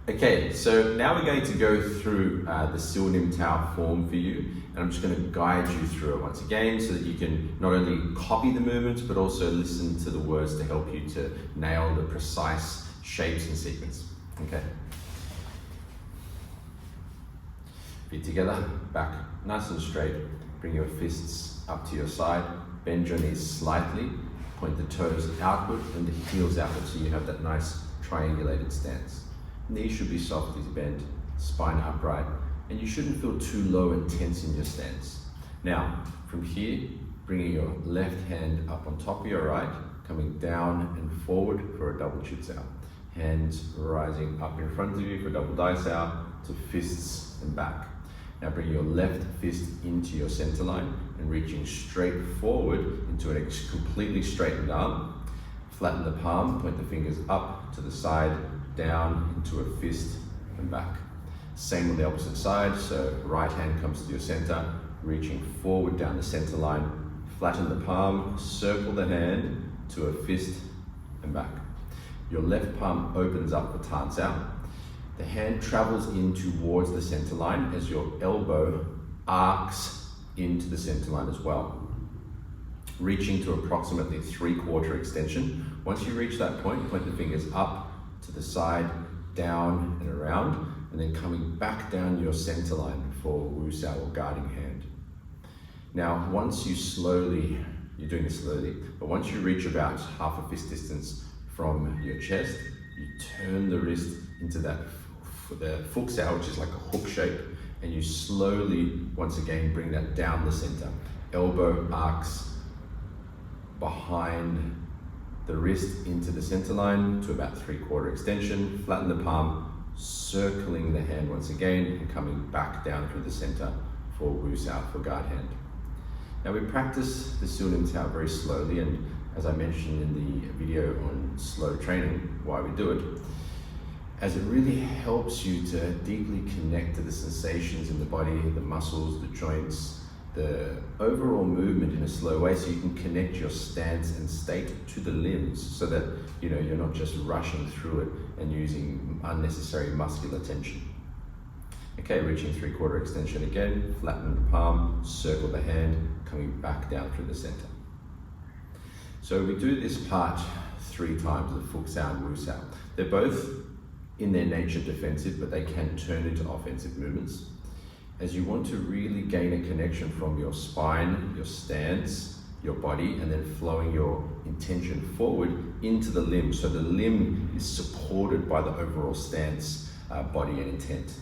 Okay, so now we're going to go through the Sil Tao form for you, and I'm just going to guide you through it once again so that you can not only copy the movements but also listen to the words to help you to nail the precise shapes and sequence. Okay. Feet together, back nice and straight. Bring your fists up to your side. Bend your knees slightly. Point the toes outward and the heels outward so you have that nice triangulated stance. Knees should be softly bent, spine upright, and you shouldn't feel too low and tense in your stance. Now, from here, bringing your left hand up on top of your right, coming down and forward for a double chit sao. Hands rising up in front of you for double dai sao to fists and back. Now bring your left fist into your center line and reaching straight forward into a completely straightened arm. Flatten the palm, point the fingers up to the side, down into a fist and back. Same on the opposite side, so right hand comes to your center, reaching forward down the center line. Flatten the palm, circle the hand to a fist and back. Your left palm opens up for Tan Sao. The hand travels in towards the center line as your elbow arcs into the center line as well, reaching to approximately 3/4 extension. Once you reach that point, point the fingers up to the side, down and around, and then coming back down your center line for Wu Sao or guarding hand. Now, once you slowly, you're doing this slowly, but once you reach about half a fist distance from your chest, you turn the wrist into the Fu Sao, which is like a hook shape, and you slowly, once again, bring that down the center. Elbow arcs behind the wrist into the center line to about 3/4 extension. Flatten the palm, circling the hand once again, and coming back down through the center for Wu Sao, for guard hand. Now we practice the Sil Tao very slowly, and as I mentioned in the video on slow training, why we do it, as it really helps you to deeply connect to the sensations in the body, the muscles, the joints, the overall movement in a slow way, so you can connect your stance and state to the limbs so that you're not just rushing through it and using unnecessary muscular tension. Okay, reaching 3/4 extension again, flatten the palm, circle the hand, coming back down through the center. So we do this part 3 times, the Fu Sao and Wu Sao. They're both in their nature defensive, but they can turn into offensive movements. As you want to really gain a connection from your spine, your stance, your body, and then flowing your intention forward into the limb. So the limb is supported by the overall stance, body and intent.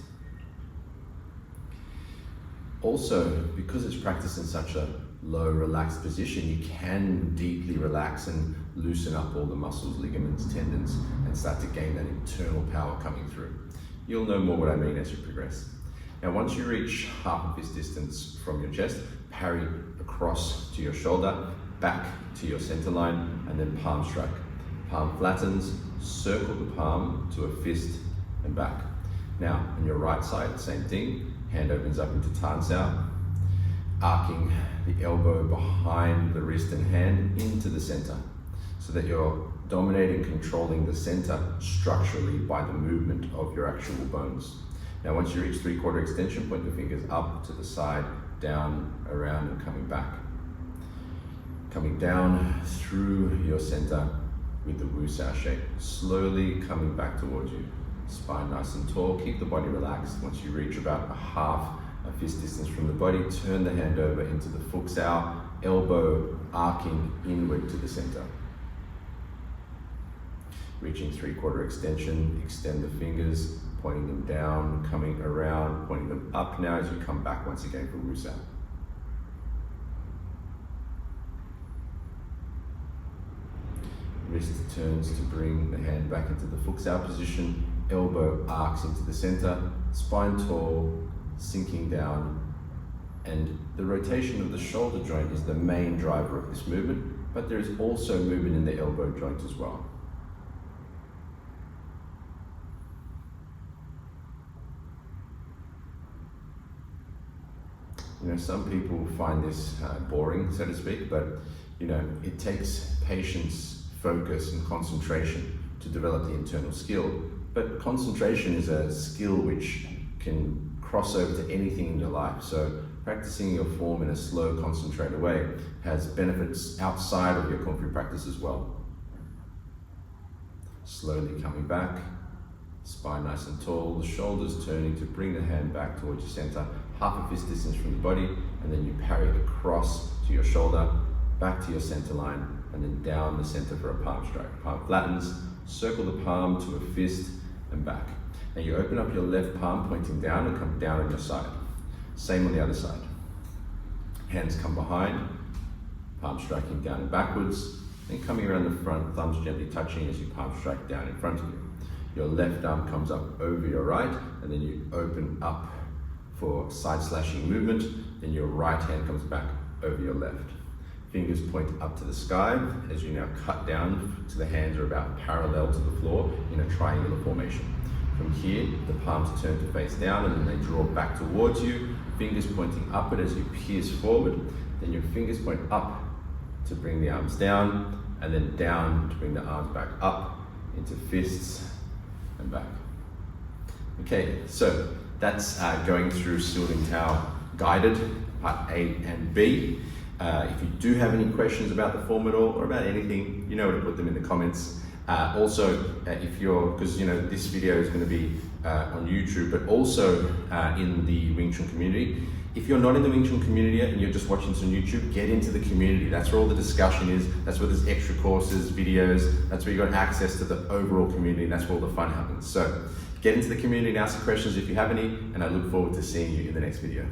Also, because it's practiced in such a low, relaxed position, you can deeply relax and loosen up all the muscles, ligaments, tendons, and start to gain that internal power coming through. You'll know more what I mean as you progress. Now, once you reach half of this distance from your chest, parry across to your shoulder, back to your center line, and then palm strike. Palm flattens, circle the palm to a fist and back. Now, on your right side, same thing. Hand opens up into Tan Sao, arcing the elbow behind the wrist and hand into the center, so that you're dominating, controlling the center structurally by the movement of your actual bones. Now, once you reach 3/4 extension, point the fingers up to the side, down, around, and coming back. Coming down through your center with the Wu Sao shape, slowly coming back towards you. Spine nice and tall, keep the body relaxed. Once you reach about a half a fist distance from the body, turn the hand over into the Fu Sao, elbow arcing inward to the center. Reaching 3/4 extension, extend the fingers, pointing them down, coming around, pointing them up now as you come back once again for Wu Sao. Wrist turns to bring the hand back into the Fu Sao position, elbow arcs into the center, spine tall, sinking down, and the rotation of the shoulder joint is the main driver of this movement, but there is also movement in the elbow joint as well. Some people find this boring, so to speak, but it takes patience, focus, and concentration to develop the internal skill. but concentration is a skill which can cross over to anything in your life. So practicing your form in a slow, concentrated way has benefits outside of your Kung Fu practice as well. Slowly coming back, spine nice and tall, the shoulders turning to bring the hand back towards your center, half a fist distance from your body, and then you parry it across to your shoulder, back to your center line, and then down the center for a palm strike. Palm flattens, circle the palm to a fist, and back. Now you open up your left palm pointing down and come down on your side. Same on the other side. Hands come behind, palm striking down and backwards, and coming around the front, thumbs gently touching as you palm strike down in front of you. Your left arm comes up over your right, and then you open up for side slashing movement, then your right hand comes back over your left. Fingers point up to the sky as you now cut down to the hands are about parallel to the floor in a triangular formation. From here, the palms turn to face down and then they draw back towards you, fingers pointing upward as you pierce forward, then your fingers point up to bring the arms down, and then down to bring the arms back up into fists and back. Okay, so that's going through Su Ling Tao guided, part A and B. If you do have any questions about the form at all or about anything, you know where to put them in the comments. Also, if you're, because you know this video is going to be on YouTube, but also in the Wing Chun community. If you're not in the Wing Chun community yet and you're just watching this on YouTube, get into the community. That's where all the discussion is. That's where there's extra courses, videos. That's where you got access to the overall community. That's where all the fun happens. So get into the community and ask questions if you have any, and I look forward to seeing you in the next video.